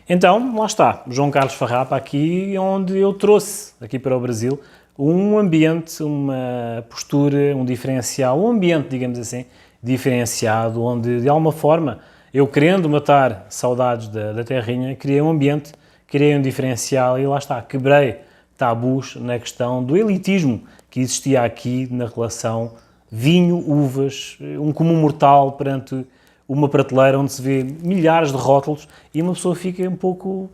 Então, lá está, João Carlos Farrapa aqui, onde eu trouxe aqui para o Brasil um ambiente, uma postura, um diferencial, um ambiente, digamos assim, diferenciado, onde de alguma forma, eu querendo matar saudades da terrinha, criei um ambiente, criei um diferencial e lá está, quebrei tabus na questão do elitismo que existia aqui na relação vinho, uvas, um comum mortal perante uma prateleira onde se vê milhares de rótulos e uma pessoa fica um pouco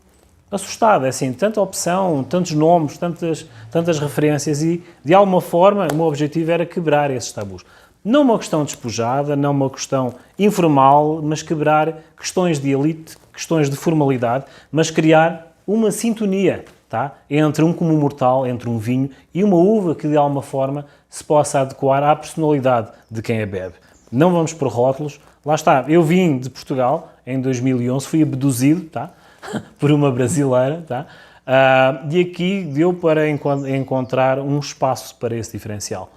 assustada, é assim, tanta opção, tantos nomes, tantas referências e, de alguma forma, o meu objetivo era quebrar esses tabus. Não uma questão despojada, não uma questão informal, mas quebrar questões de elite, questões de formalidade, mas criar uma sintonia, tá? Entre um comum mortal, entre um vinho e uma uva que, de alguma forma, se possa adequar à personalidade de quem a bebe. Não vamos por rótulos. Lá está, eu vim de Portugal em 2011, fui abduzido, tá? Por uma brasileira, tá? E aqui deu para encontrar um espaço para esse diferencial.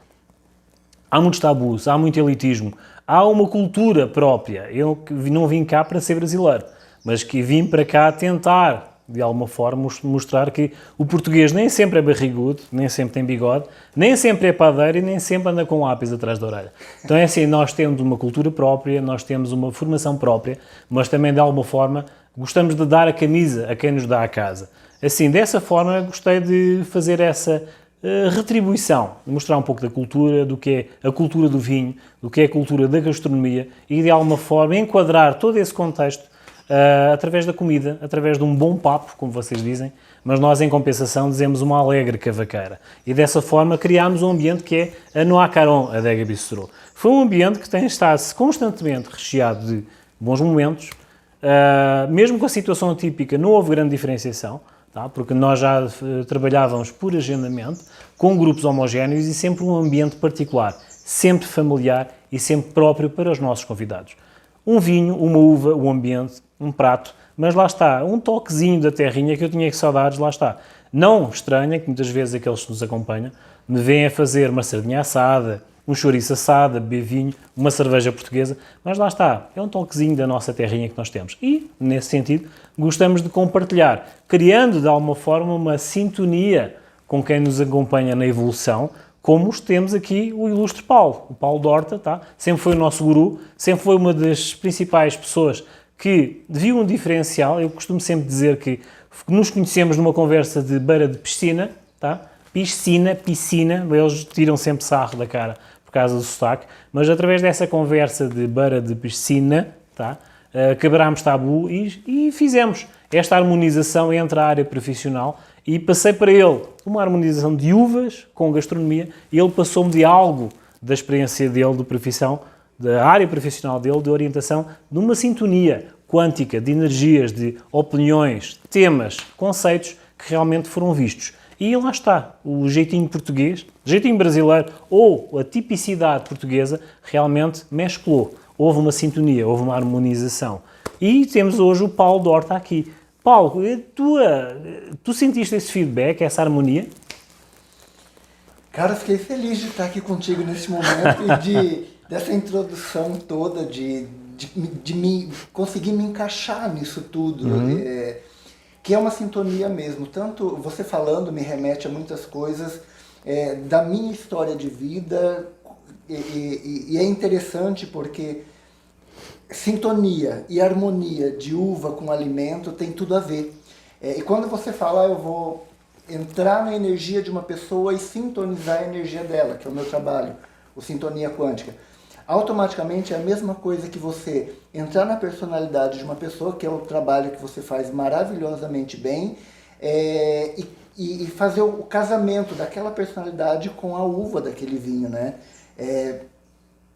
Há muitos tabus, há muito elitismo, há uma cultura própria. Eu não vim cá para ser brasileiro, mas que vim para cá tentar, de alguma forma, mostrar que o português nem sempre é barrigudo, nem sempre tem bigode, nem sempre é padeiro e nem sempre anda com lápis atrás da orelha. Então é assim, nós temos uma cultura própria, nós temos uma formação própria, mas também, de alguma forma, gostamos de dar a camisa a quem nos dá a casa. Assim, dessa forma, gostei de fazer essa retribuição, de mostrar um pouco da cultura, do que é a cultura do vinho, do que é a cultura da gastronomia e, de alguma forma, enquadrar todo esse contexto através da comida, através de um bom papo, como vocês dizem, mas nós, em compensação, dizemos uma alegre cavaqueira. E, dessa forma, criámos um ambiente que é a Noa Caron Adega Bistro. Foi um ambiente que tem estado constantemente recheado de bons momentos, mesmo com a situação atípica, não houve grande diferenciação, tá? Porque nós já trabalhávamos por agendamento, com grupos homogéneos e sempre um ambiente particular, sempre familiar e sempre próprio para os nossos convidados. Um vinho, uma uva, um ambiente, um prato, mas lá está, um toquezinho da terrinha que eu tinha que saudades, lá está. Não estranha que muitas vezes aqueles que nos acompanham me vêm a fazer uma sardinha assada, um chouriço assado, beber vinho, uma cerveja portuguesa, mas lá está, é um toquezinho da nossa terrinha que nós temos. E, nesse sentido, gostamos de compartilhar, criando de alguma forma uma sintonia com quem nos acompanha na evolução, como temos aqui o ilustre Paulo, o Paulo Dorta, tá? Sempre foi o nosso guru, sempre foi uma das principais pessoas que viu um diferencial. Eu costumo sempre dizer que nos conhecemos numa conversa de beira de piscina, tá? Piscina, eles tiram sempre sarro da cara por causa do sotaque, mas através dessa conversa de beira de piscina, tá? Quebrámos tabu e fizemos esta harmonização entre a área profissional e passei para ele uma harmonização de uvas com gastronomia e ele passou-me de algo da experiência dele, de profissão, da área profissional dele, de orientação, de uma sintonia quântica, de energias, de opiniões, temas, conceitos que realmente foram vistos. E lá está, o jeitinho português, jeitinho brasileiro ou a tipicidade portuguesa realmente mesclou. Houve uma sintonia, houve uma harmonização. E temos hoje o Paulo Dorta aqui. Paulo, tu sentiste esse feedback, essa harmonia? Cara, fiquei feliz de estar aqui contigo nesse momento e dessa introdução toda, de conseguir me encaixar nisso tudo, que é uma sintonia mesmo. Tanto você falando me remete a muitas coisas da minha história de vida e é interessante porque sintonia e harmonia de uva com alimento tem tudo a ver. E quando você fala, eu vou entrar na energia de uma pessoa e sintonizar a energia dela, que é o meu trabalho, o Sintonia Quântica, automaticamente é a mesma coisa que você entrar na personalidade de uma pessoa, que é o trabalho que você faz maravilhosamente bem, e fazer o casamento daquela personalidade com a uva daquele vinho, né?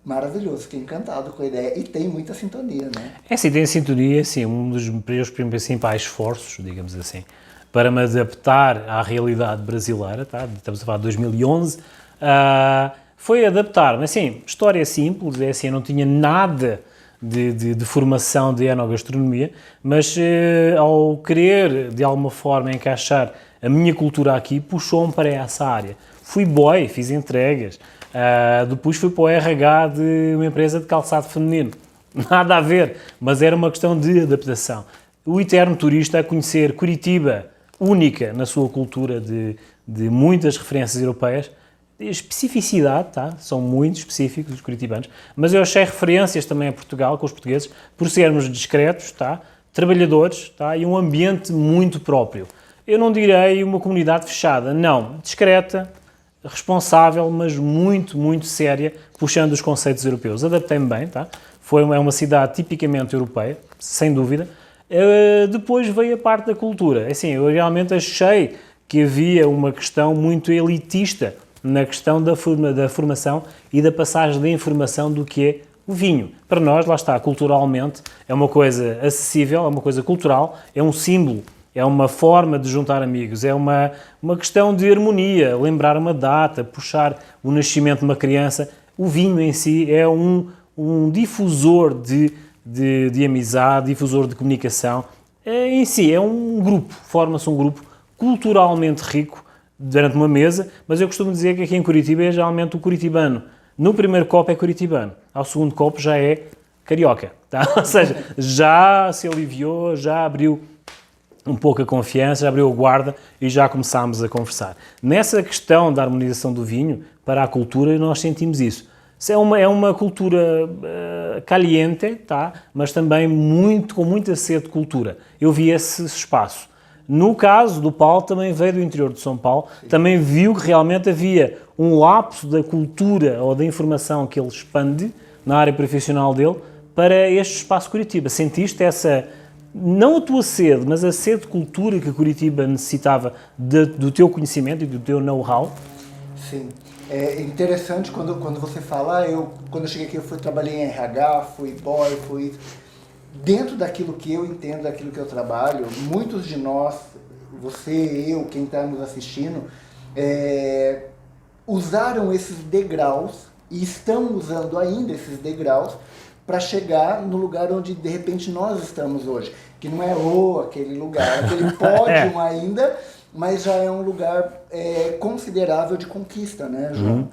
Maravilhoso, fiquei encantado com a ideia e tem muita sintonia, né? Sim, tem sintonia, sim, um dos meus principais esforços, digamos assim, para me adaptar à realidade brasileira, tá? Estamos a falar de 2011, foi adaptar-me, assim, história simples, assim, eu não tinha nada de formação de enogastronomia, mas ao querer, de alguma forma, encaixar a minha cultura aqui, puxou-me para essa área. Fui boy, fiz entregas, depois fui para o RH de uma empresa de calçado feminino. Nada a ver, mas era uma questão de adaptação. o eterno turista a conhecer Curitiba, única na sua cultura de muitas referências europeias, especificidade, tá? São muito específicos os curitibanos, mas eu achei referências também a Portugal, com os portugueses, por sermos discretos, tá? Trabalhadores, tá? E um ambiente muito próprio. Eu não direi uma comunidade fechada, não, discreta, responsável, mas muito, muito séria, puxando os conceitos europeus. Adaptei-me bem, tá? É uma cidade tipicamente europeia, sem dúvida. Depois veio a parte da cultura. Assim, eu realmente achei que havia uma questão muito elitista na questão da formação e da passagem da informação do que é o vinho. Para nós, lá está, culturalmente, é uma coisa acessível, é uma coisa cultural, é um símbolo, é uma forma de juntar amigos, é uma questão de harmonia, lembrar uma data, puxar o nascimento de uma criança. O vinho em si é um difusor de amizade, difusor de comunicação. Em si, é um grupo, forma-se um grupo culturalmente rico durante uma mesa, mas eu costumo dizer que aqui em Curitiba é geralmente o curitibano. No primeiro copo é curitibano, ao segundo copo já é carioca, tá? Ou seja, já se aliviou, já abriu um pouco a confiança, já abriu a guarda e já começámos a conversar. Nessa questão da harmonização do vinho para a cultura, nós sentimos isso. É uma cultura caliente, tá? Mas também com muita sede de cultura. Eu vi esse espaço. No caso do Paulo, também veio do interior de São Paulo, também viu que realmente havia um lapso da cultura ou da informação que ele expande na área profissional dele para este espaço Curitiba. Sentiste essa, não a tua sede, mas a sede de cultura que Curitiba necessitava do teu conhecimento e do teu know-how? Sim. É interessante quando você fala, quando eu cheguei aqui eu trabalhei em RH, fui boy, dentro daquilo que eu entendo, daquilo que eu trabalho, muitos de nós, você, eu, quem está nos assistindo, usaram esses degraus e estão usando ainda esses degraus para chegar no lugar onde de repente nós estamos hoje, que não é aquele lugar, aquele pódio ainda, mas já é um lugar considerável de conquista, né, João?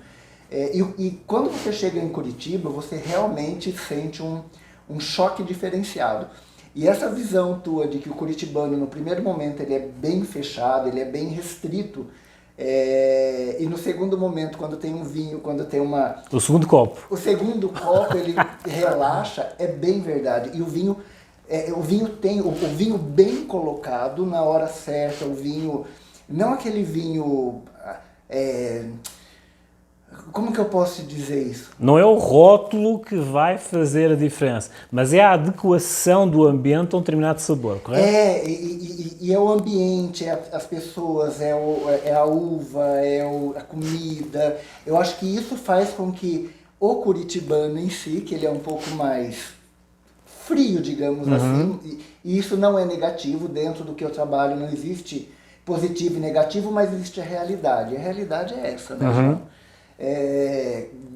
E quando você chega em Curitiba, você realmente sente um choque diferenciado. E essa visão tua de que o curitibano, no primeiro momento, ele é bem fechado, ele é bem restrito, e no segundo momento, quando tem um vinho, quando tem o segundo copo. O segundo copo, ele relaxa, é bem verdade. E o vinho tem o vinho bem colocado na hora certa, o vinho, não aquele vinho, como que eu posso dizer isso? Não é o rótulo que vai fazer a diferença, mas é a adequação do ambiente a um determinado sabor, correto? E é o ambiente, as pessoas, é a uva, a comida. Eu acho que isso faz com que o curitibano em si, que ele é um pouco mais frio, digamos assim, e isso não é negativo, dentro do que eu trabalho não existe positivo e negativo, mas existe a realidade. A realidade é essa, né, João?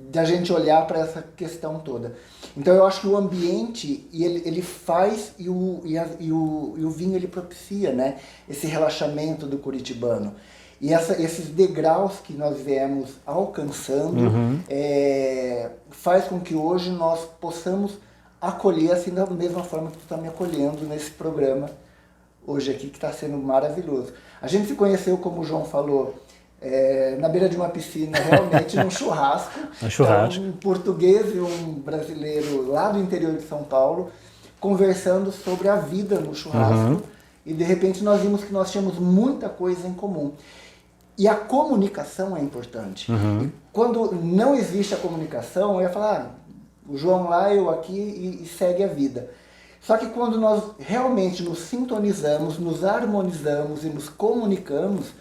Da gente olhar para essa questão toda. Então eu acho que o ambiente, ele faz e o vinho ele propicia, né, esse relaxamento do curitibano. E esses degraus que nós viemos alcançando faz com que hoje nós possamos acolher assim da mesma forma que tu está me acolhendo nesse programa hoje aqui, que está sendo maravilhoso. A gente se conheceu, como o João falou, na beira de uma piscina, realmente, num churrasco. Um português e um brasileiro lá do interior de São Paulo, conversando sobre a vida no churrasco. E de repente nós vimos que nós tínhamos muita coisa em comum. E a comunicação é importante. E quando não existe a comunicação, eu ia falar, o João lá, eu aqui, e segue a vida. Só que quando nós realmente nos sintonizamos, nos harmonizamos e nos comunicamos,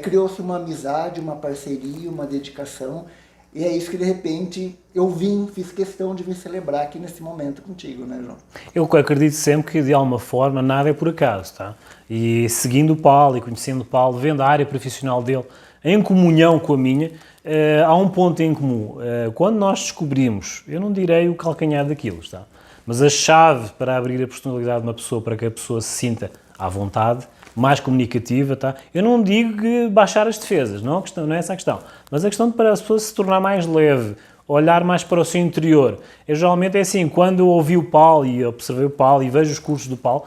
criou-se uma amizade, uma parceria, uma dedicação. E é isso que de repente eu fiz questão de vir celebrar aqui nesse momento contigo, né, João? Eu acredito sempre que de alguma forma nada é por acaso, tá? E seguindo o Paulo e conhecendo o Paulo, vendo a área profissional dele em comunhão com a minha, há um ponto em comum. Quando nós descobrimos, eu não direi o calcanhar daquilo, tá? Mas a chave para abrir a personalidade de uma pessoa, para que a pessoa se sinta à vontade, mais comunicativa, tá? Eu não digo que baixar as defesas, não é essa a questão, mas a questão de para a pessoa se tornar mais leve, olhar mais para o seu interior. Eu geralmente é assim, quando eu ouvi o Paulo e observei o Paulo e vejo os cursos do Paulo,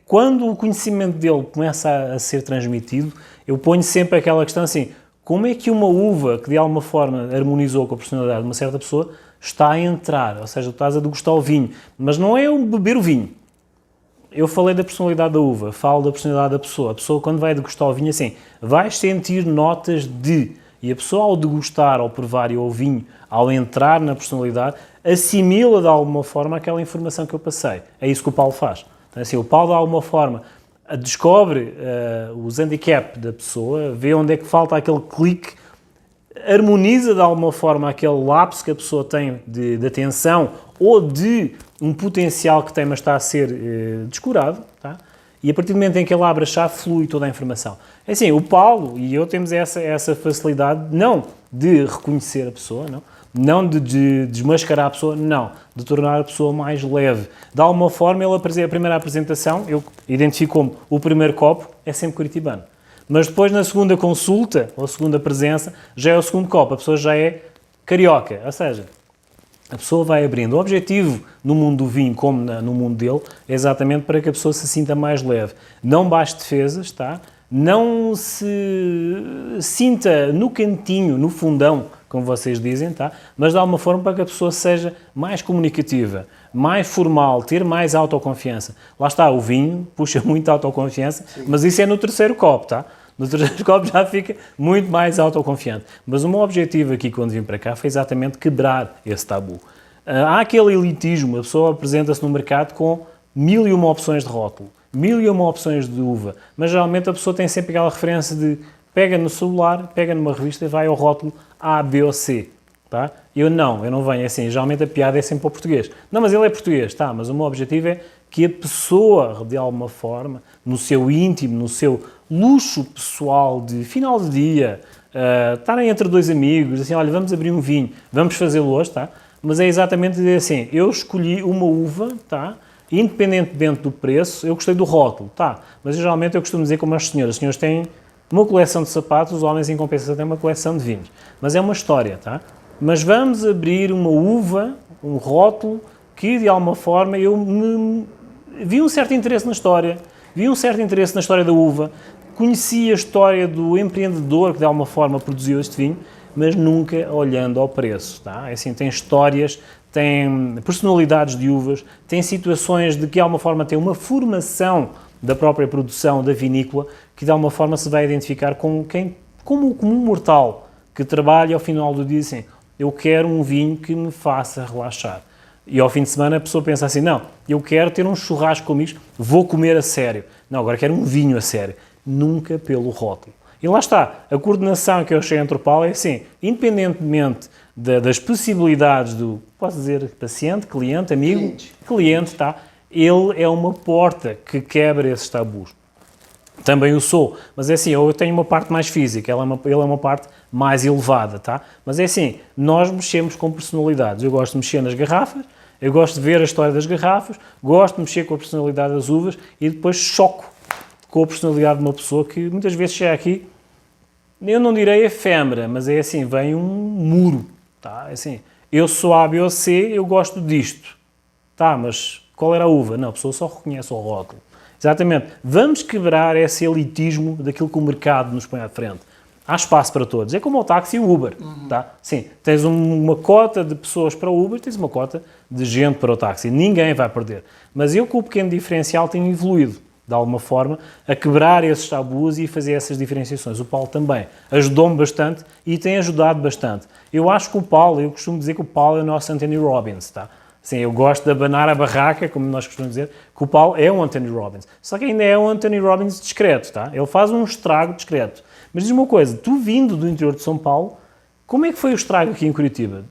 Quando o conhecimento dele começa a ser transmitido, eu ponho sempre aquela questão assim, como é que uma uva que de alguma forma harmonizou com a personalidade de uma certa pessoa está a entrar? Ou seja, tu estás a degustar o vinho, mas não é beber o vinho. Eu falei da personalidade da uva, falo da personalidade da pessoa. A pessoa, quando vai degustar o vinho, assim, vai sentir notas de... E a pessoa, ao degustar, ao provar o vinho, ao entrar na personalidade, assimila de alguma forma aquela informação que eu passei. É isso que o Paulo faz. Então, assim, o Paulo, de alguma forma, descobre os handicaps da pessoa, vê onde é que falta aquele clique, harmoniza de alguma forma aquele lapso que a pessoa tem de atenção ou de um potencial que tem, mas está a ser descurado, tá? E a partir do momento em que ele abre a chave, flui toda a informação. É assim, o Paulo e eu temos essa facilidade, não de reconhecer a pessoa, não de desmascarar a pessoa, não, de tornar a pessoa mais leve. De alguma forma, ele a primeira apresentação, eu identifico como o primeiro copo, é sempre curitibano. Mas depois, na segunda consulta, ou segunda presença, já é o segundo copo, a pessoa já é carioca, ou seja, a pessoa vai abrindo. O objetivo no mundo do vinho, como no mundo dele, é exatamente para que a pessoa se sinta mais leve. Não baixe defesas, tá? Não se sinta no cantinho, no fundão, como vocês dizem, tá? Mas de alguma forma para que a pessoa seja mais comunicativa, mais formal, ter mais autoconfiança. Lá está, o vinho puxa muito autoconfiança, sim, mas isso é no terceiro copo, tá? No terceiro copo já fica muito mais autoconfiante. Mas o meu objetivo aqui, quando vim para cá, foi exatamente quebrar esse tabu. Há aquele elitismo, a pessoa apresenta-se no mercado com 1001 opções de rótulo, 1001 opções de uva, mas geralmente a pessoa tem sempre aquela referência de pega no celular, pega numa revista e vai ao rótulo A, B ou C. Tá? Eu não venho assim, geralmente a piada é sempre para o português. Não, mas ele é português, tá, mas o meu objetivo é que a pessoa, de alguma forma, no seu íntimo, no seu luxo pessoal de final de dia, estarem entre dois amigos, assim, olha, vamos abrir um vinho, vamos fazê-lo hoje, tá? Mas é exatamente dizer assim, eu escolhi uma uva, tá? Independentemente do preço, eu gostei do rótulo, tá? Mas geralmente eu costumo dizer como as senhoras têm uma coleção de sapatos, os homens em compensação têm uma coleção de vinhos. Mas é uma história, tá? Mas vamos abrir uma uva, um rótulo, que de alguma forma vi um certo interesse na história, vi um certo interesse na história da uva, conheci a história do empreendedor que de alguma forma produziu este vinho, mas nunca olhando ao preço, tá? Assim, tem histórias, tem personalidades de uvas, tem situações de que de alguma forma tem uma formação da própria produção da vinícola que de alguma forma se vai identificar como um mortal que trabalha ao final do dia assim, eu quero um vinho que me faça relaxar. E ao fim de semana a pessoa pensa assim, não, eu quero ter um churrasco com amigos, vou comer a sério. Não, agora quero um vinho a sério. Nunca pelo rótulo. E lá está, a coordenação que eu achei entre o Paulo é assim, independentemente das possibilidades do, posso dizer, paciente, cliente, amigo, cliente, tá? Ele é uma porta que quebra esses tabus. Também o sou, mas é assim, eu tenho uma parte mais física, ele é uma parte mais elevada, tá? Mas é assim, nós mexemos com personalidades. Eu gosto de mexer nas garrafas, eu gosto de ver a história das garrafas, gosto de mexer com a personalidade das uvas e depois choco com a personalidade de uma pessoa que muitas vezes chega aqui, eu não direi efêmera, mas é assim, vem um muro, tá? É assim, eu sou A, B ou C, eu gosto disto, tá? Mas qual era a uva? Não, a pessoa só reconhece o rótulo. Exatamente. Vamos quebrar esse elitismo daquilo que o mercado nos põe à frente. Há espaço para todos. É como o táxi e o Uber. Tá? Sim, tens uma cota de pessoas para o Uber, tens uma cota de gente para o táxi. Ninguém vai perder. Mas eu, com o pequeno diferencial, tenho evoluído, de alguma forma, a quebrar esses tabus e fazer essas diferenciações. O Paulo também ajudou-me bastante e tem ajudado bastante. Eu acho que o Paulo, eu costumo dizer que o Paulo é o nosso Anthony Robbins, tá? Sim, eu gosto de abanar a barraca, como nós costumamos dizer, que o Paulo é um Anthony Robbins. Só que ainda é um Anthony Robbins discreto, tá? Ele faz um estrago discreto. Mas diz-me uma coisa, tu vindo do interior de São Paulo, como é que foi o estrago aqui em Curitiba?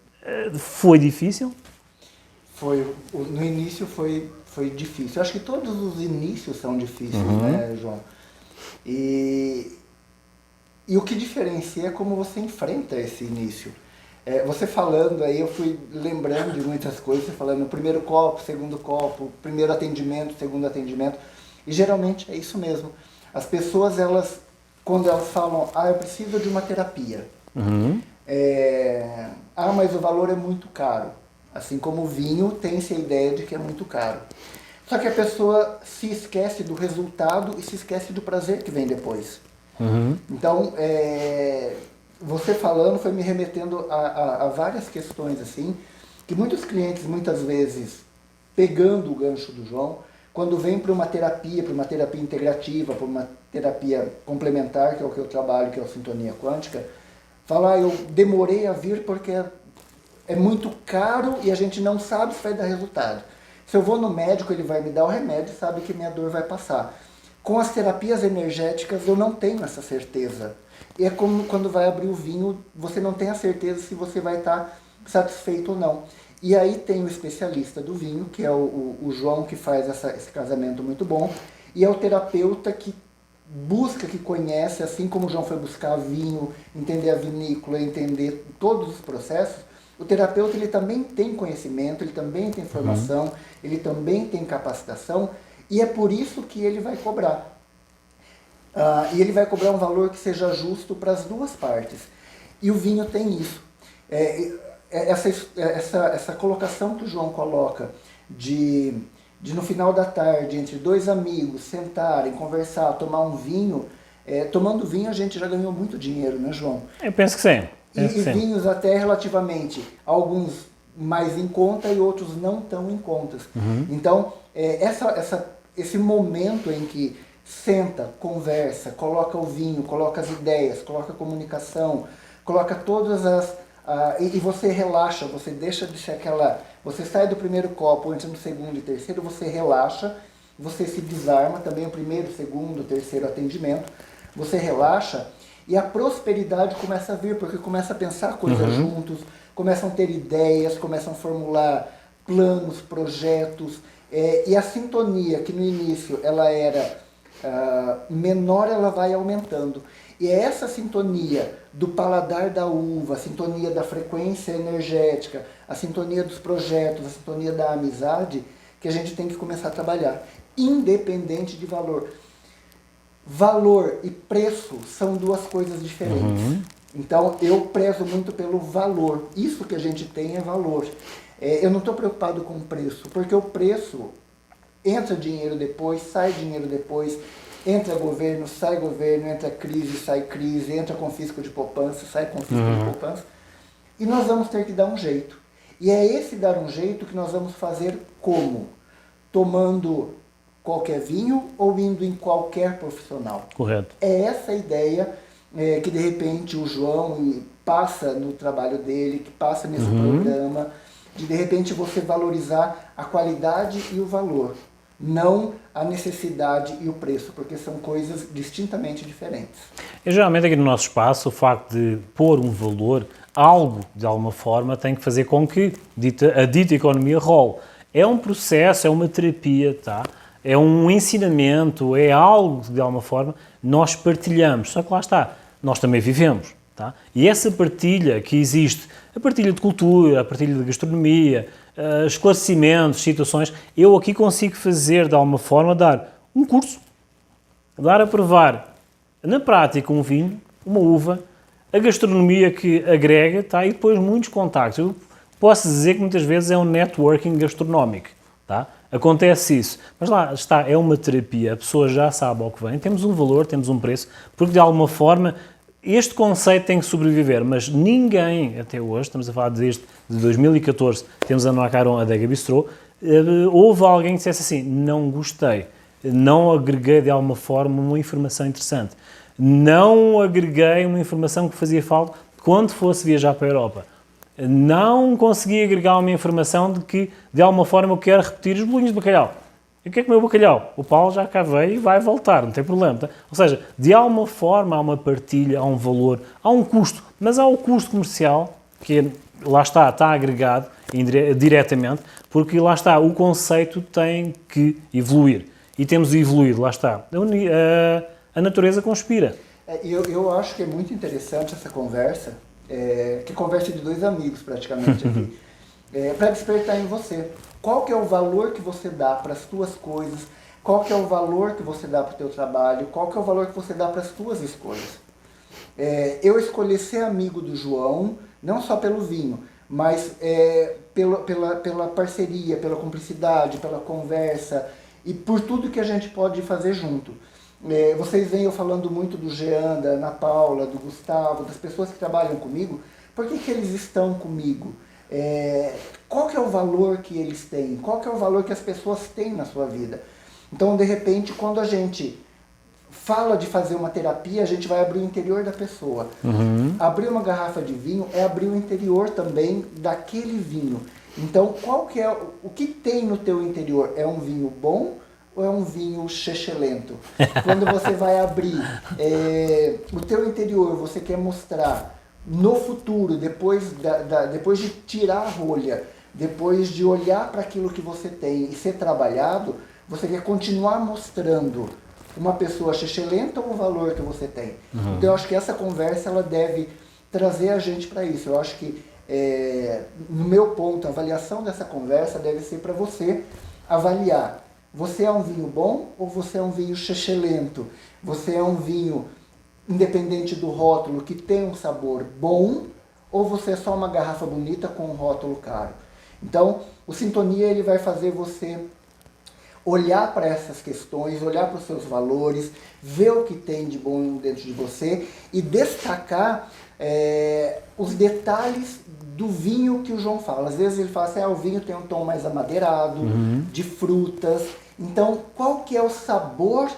Foi difícil? No início foi difícil. Eu acho que todos os inícios são difíceis, né, João? E o que diferencia é como você enfrenta esse início. Você falando aí, eu fui lembrando de muitas coisas, você falando no primeiro copo, segundo copo, primeiro atendimento, segundo atendimento, e geralmente é isso mesmo. As pessoas, quando elas falam, eu preciso de uma terapia, mas o valor é muito caro, assim como o vinho tem-se a ideia de que é muito caro. Só que a pessoa se esquece do resultado e se esquece do prazer que vem depois. Então, você falando foi me remetendo a várias questões assim, que muitos clientes muitas vezes, pegando o gancho do João, quando vem para uma terapia integrativa, para uma terapia complementar, que é o que eu trabalho, que é a sintonia quântica, falam, eu demorei a vir porque é muito caro e a gente não sabe se vai dar resultado. Se eu vou no médico, ele vai me dar o remédio e sabe que minha dor vai passar. Com as terapias energéticas eu não tenho essa certeza. E é como quando vai abrir o vinho, você não tem a certeza se você vai estar satisfeito ou não. E aí tem o especialista do vinho, que é o João, que faz esse casamento muito bom, e é o terapeuta que busca, que conhece, assim como o João foi buscar vinho, entender a vinícola, entender todos os processos, o terapeuta ele também tem conhecimento, ele também tem formação, ele também tem capacitação, e é por isso que ele vai cobrar. E ele vai cobrar um valor que seja justo para as duas partes. E o vinho tem isso. Essa colocação que o João coloca de no final da tarde, entre dois amigos, sentarem, conversar, tomar um vinho, tomando vinho a gente já ganhou muito dinheiro, né, João? Eu penso que sim. E vinhos até relativamente, alguns mais em conta e outros não tão em contas. Então, esse momento em que senta, conversa, coloca o vinho, coloca as ideias, coloca a comunicação, coloca todas as... e você relaxa, você deixa de ser aquela... Você sai do primeiro copo, entra no segundo e terceiro, você relaxa, você se desarma, também o primeiro, segundo, terceiro atendimento, você relaxa e a prosperidade começa a vir, porque começa a pensar coisas juntos, começam a ter ideias, começam a formular planos, projetos, e a sintonia, que no início ela era menor, ela vai aumentando. E é essa sintonia do paladar da uva, a sintonia da frequência energética, a sintonia dos projetos, a sintonia da amizade, que a gente tem que começar a trabalhar, independente de valor. Valor e preço são duas coisas diferentes. Então, eu prezo muito pelo valor. Isso que a gente tem é valor. Eu não estou preocupado com o preço, porque o preço, entra dinheiro depois, sai dinheiro depois, entra governo, entra crise, sai crise, entra confisco de poupança, sai confisco de poupança. E nós vamos ter que dar um jeito. E é esse dar um jeito que nós vamos fazer como? Tomando qualquer vinho ou indo em qualquer profissional. Correto. É essa a ideia que de repente o João passa no trabalho dele, que passa nesse programa, de repente você valorizar a qualidade e o valor, não a necessidade e o preço, porque são coisas distintamente diferentes. E geralmente aqui no nosso espaço, o facto de pôr um valor, algo de alguma forma, tem que fazer com que a dita economia role. É um processo, é uma terapia, tá? É um ensinamento, é algo que de alguma forma nós partilhamos, só que lá está, nós também vivemos, tá? E essa partilha que existe, a partilha de cultura, a partilha de gastronomia, esclarecimentos, situações, eu aqui consigo fazer de alguma forma, dar um curso, dar a provar na prática um vinho, uma uva, a gastronomia que agrega, tá? E depois muitos contactos. Eu posso dizer que muitas vezes é um networking gastronómico, tá? Acontece isso, mas lá está, é uma terapia, a pessoa já sabe ao que vem, temos um valor, temos um preço, porque de alguma forma este conceito tem que sobreviver, mas ninguém até hoje, estamos a falar desde 2014, temos a Macaron Adega Bistrô, houve alguém que dissesse assim, não gostei, não agreguei de alguma forma uma informação interessante, não agreguei uma informação que fazia falta quando fosse viajar para a Europa. Não consegui agregar uma informação de que, de alguma forma, eu quero repetir os bolinhos de bacalhau. E o que é o meu bacalhau? O Paulo já cá veio e vai voltar, não tem problema. Tá? Ou seja, de alguma forma há uma partilha, há um valor, há um custo, mas há o custo comercial, que lá está agregado diretamente, porque lá está, o conceito tem que evoluir. E temos evoluído, lá está. A natureza conspira. Eu acho que é muito interessante essa conversa, que conversa de dois amigos praticamente aqui, para despertar em você. Qual que é o valor que você dá para as tuas coisas, qual que é o valor que você dá para o teu trabalho, qual que é o valor que você dá para as tuas escolhas. Eu escolhi ser amigo do João, não só pelo vinho, mas pela parceria, pela cumplicidade, pela conversa e por tudo que a gente pode fazer junto. Vocês vêm eu falando muito do Jean, da Ana Paula, do Gustavo, das pessoas que trabalham comigo. Por que eles estão comigo? Qual que é o valor que eles têm? Qual que é o valor que as pessoas têm na sua vida? Então, de repente, quando a gente fala de fazer uma terapia, a gente vai abrir o interior da pessoa. Abrir uma garrafa de vinho é abrir o interior também daquele vinho. Então, qual que é o que tem no teu interior? É um vinho bom ou é um vinho chechelento? Quando você vai abrir o teu interior, você quer mostrar no futuro, depois de tirar a rolha, depois de olhar para aquilo que você tem e ser trabalhado, você quer continuar mostrando uma pessoa chechelenta ou o valor que você tem. Então eu acho que essa conversa ela deve trazer a gente para isso. Eu acho que, no meu ponto, a avaliação dessa conversa deve ser para você avaliar. Você é um vinho bom ou você é um vinho chechelento? Você é um vinho, independente do rótulo, que tem um sabor bom, ou você é só uma garrafa bonita com um rótulo caro? Então, o Sintonia ele vai fazer você olhar para essas questões, olhar para os seus valores, ver o que tem de bom dentro de você e destacar os detalhes do vinho que o João fala. Às vezes ele fala assim, o vinho tem um tom mais amadeirado, de frutas. Então, qual que é o sabor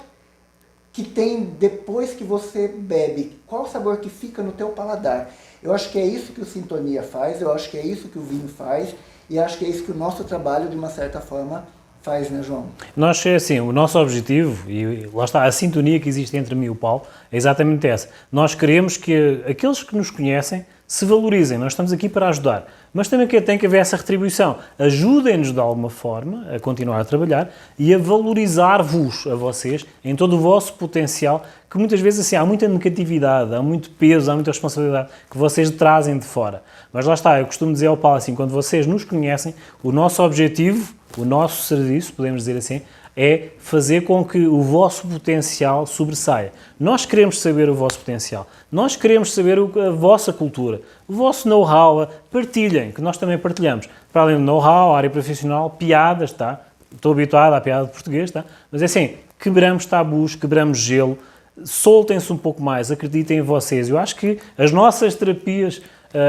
que tem depois que você bebe? Qual o sabor que fica no teu paladar? Eu acho que é isso que o Sintonia faz, eu acho que é isso que o vinho faz e acho que é isso que o nosso trabalho, de uma certa forma, faz, né, João? Nós, assim, o nosso objetivo, e lá está, a sintonia que existe entre mim e o Paulo, é exatamente essa. Nós queremos que aqueles que nos conhecem se valorizem, nós estamos aqui para ajudar, mas também tem que haver essa retribuição. Ajudem-nos de alguma forma a continuar a trabalhar e a valorizar-vos, a vocês, em todo o vosso potencial, que muitas vezes assim, há muita negatividade, há muito peso, há muita responsabilidade que vocês trazem de fora. Mas lá está, eu costumo dizer ao Paulo assim, quando vocês nos conhecem, o nosso objetivo, o nosso serviço, podemos dizer assim, é fazer com que o vosso potencial sobressaia. Nós queremos saber o vosso potencial, nós queremos saber a vossa cultura, o vosso know-how, partilhem, que nós também partilhamos. Para além do know-how, área profissional, piadas, tá? Estou habituado à piada de português, tá? Mas é assim, quebramos tabus, quebramos gelo, soltem-se um pouco mais, acreditem em vocês. Eu acho que as nossas terapias,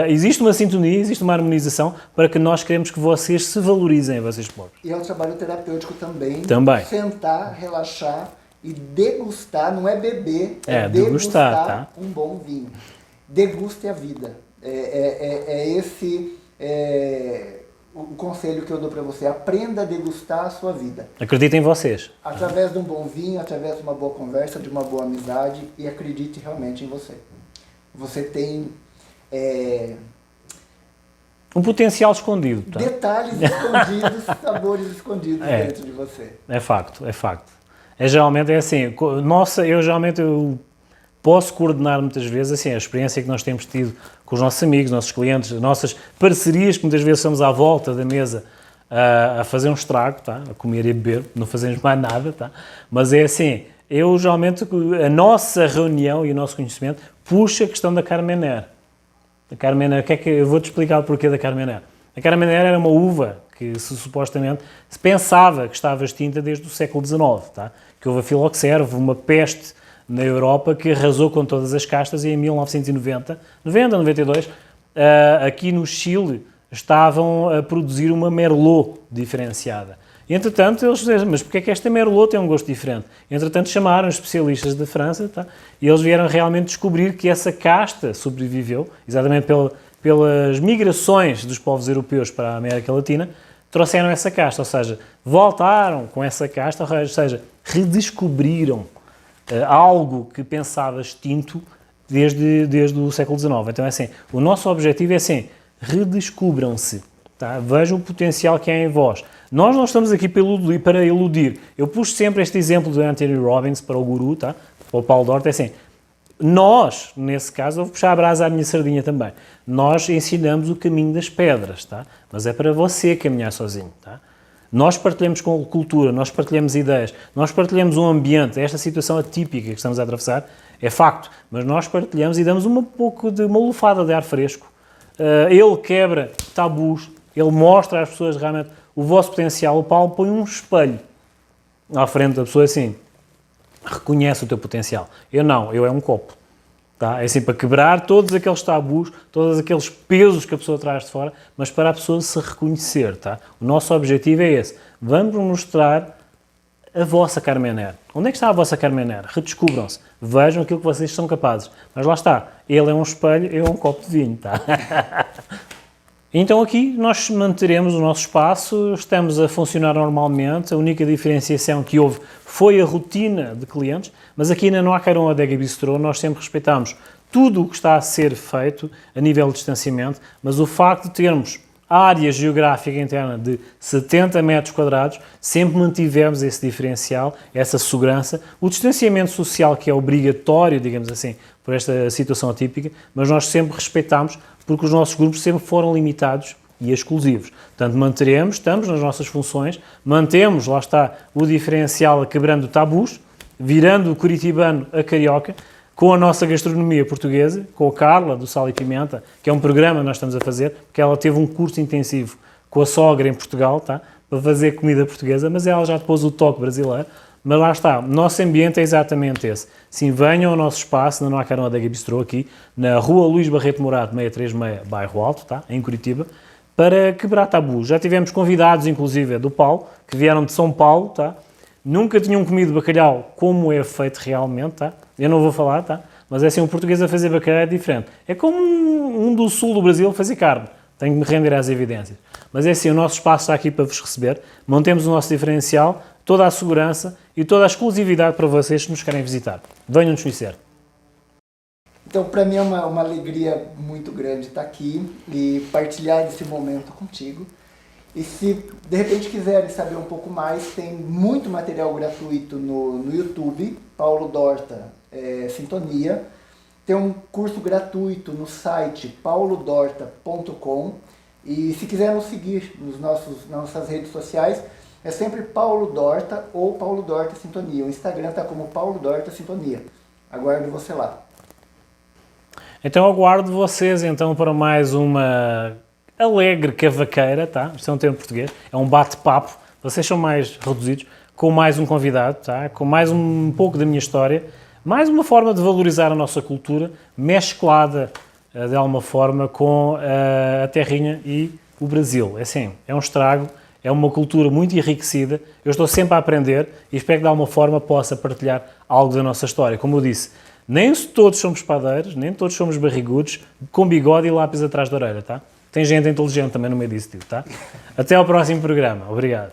existe uma sintonia, existe uma harmonização para que nós queremos que vocês se valorizem a vocês próprios. E é um trabalho terapêutico também. Também. Sentar, relaxar e degustar, não é beber, degustar, tá? Um bom vinho. Deguste a vida. Esse o conselho que eu dou para você. Aprenda a degustar a sua vida. Acreditem em vocês. Através de um bom vinho, através de uma boa conversa, de uma boa amizade e acredite realmente em você. Você tem um potencial escondido. Tá? Detalhes escondidos, sabores escondidos dentro de você. É facto, é facto. Geralmente é assim, eu posso coordenar muitas vezes assim, a experiência que nós temos tido com os nossos amigos, nossos clientes, as nossas parcerias, que muitas vezes estamos à volta da mesa a fazer um estrago, tá? A comer e a beber, não fazemos mais nada, tá? Mas é assim, eu geralmente, a nossa reunião e o nosso conhecimento puxa a questão da Carmenère. A Carmenère, eu vou-te explicar o porquê da Carmenère. A Carmenère era uma uva que supostamente se pensava que estava extinta desde o século XIX, tá? Que houve a filoxera, uma peste na Europa que arrasou com todas as castas e em 92, aqui no Chile estavam a produzir uma Merlot diferenciada. E, entretanto, eles disseram, mas porquê é que esta Merlot tem um gosto diferente? E, entretanto, chamaram especialistas da França, tá? E eles vieram realmente descobrir que essa casta sobreviveu, exatamente pelas migrações dos povos europeus para a América Latina, trouxeram essa casta, ou seja, voltaram com essa casta, ou seja, redescobriram algo que pensava extinto desde o século XIX. Então é assim, o nosso objetivo é assim, redescubram-se, tá? Vejam o potencial que há em vós. Nós não estamos aqui para iludir. Eu puxo sempre este exemplo do Anthony Robbins para o guru, tá? Para o Paulo Dorte, é assim, nós, nesse caso, eu vou puxar a brasa à minha sardinha também, nós ensinamos o caminho das pedras, tá? Mas é para você caminhar sozinho, tá? Nós partilhamos com cultura, nós partilhamos ideias, nós partilhamos um ambiente, esta situação atípica que estamos a atravessar é facto, mas nós partilhamos e damos um pouco de uma lufada de ar fresco. Ele quebra tabus, Ele mostra às pessoas realmente o vosso potencial. O Paulo põe um espelho à frente da pessoa assim, reconhece o teu potencial. Eu não, eu é um copo. Tá? É assim, para quebrar todos aqueles tabus, todos aqueles pesos que a pessoa traz de fora, mas para a pessoa se reconhecer. Tá? O nosso objetivo é esse. Vamos mostrar a vossa Carmener. Onde é que está a vossa Carmener? Redescubram-se. Vejam aquilo que vocês são capazes. Mas lá está. Ele é um espelho, eu é um copo de vinho. Tá? Então aqui nós manteremos o nosso espaço, estamos a funcionar normalmente, a única diferenciação que houve foi a rotina de clientes, mas aqui na Noacaron Adega Bistro nós sempre respeitamos tudo o que está a ser feito a nível de distanciamento, mas o facto de termos a área geográfica interna de 70 metros quadrados, sempre mantivemos esse diferencial, essa segurança, o distanciamento social que é obrigatório, digamos assim, por esta situação atípica, mas nós sempre respeitamos porque os nossos grupos sempre foram limitados e exclusivos. Portanto, manteremos, estamos nas nossas funções, mantemos, lá está, o diferencial quebrando tabus, virando o curitibano a carioca, com a nossa gastronomia portuguesa, com a Carla, do Sal e Pimenta, que é um programa que nós estamos a fazer, porque ela teve um curso intensivo com a sogra em Portugal, tá? Para fazer comida portuguesa, mas ela já pôs o toque brasileiro. Mas lá está, o nosso ambiente é exatamente esse. Sim, venham ao nosso espaço, na Noacaron Adega Bistro, aqui, na Rua Luís Barreto Morato, 636, Bairro Alto, tá? Em Curitiba, para quebrar tabus. Já tivemos convidados, inclusive, do Paulo, que vieram de São Paulo, tá? Nunca tinham comido bacalhau como é feito realmente, tá? Eu não vou falar, tá? Mas é assim, um português a fazer bacalhau é diferente. É como um do sul do Brasil fazer carne. Tenho que me render às evidências. Mas é assim, o nosso espaço está aqui para vos receber. Mantemos o nosso diferencial, toda a segurança e toda a exclusividade para vocês que nos querem visitar. Venham-nos conhecer. Então, para mim é uma alegria muito grande estar aqui e partilhar esse momento contigo. E se de repente quiserem saber um pouco mais, tem muito material gratuito no YouTube, Paulo Dorta Sintonia. Tem um curso gratuito no site paulodorta.com. E se quiser nos seguir nas nossas redes sociais, é sempre Paulo Dorta ou Paulo Dorta Sintonia. O Instagram está como Paulo Dorta Sintonia. Aguardo você lá. Então aguardo vocês então para mais uma alegre cavaqueira, tá? Isto é um termo português, é um bate-papo, vocês são mais reduzidos, com mais um convidado, tá? Com mais um pouco da minha história, mais uma forma de valorizar a nossa cultura, mesclada de alguma forma com a terrinha e o Brasil. É assim, é um estrago, é uma cultura muito enriquecida, eu estou sempre a aprender e espero que de alguma forma possa partilhar algo da nossa história. Como eu disse, nem todos somos padeiros, nem todos somos barrigudos, com bigode e lápis atrás da orelha, tá? Tem gente inteligente também no meio disso tudo, tá? Até ao próximo programa. Obrigado.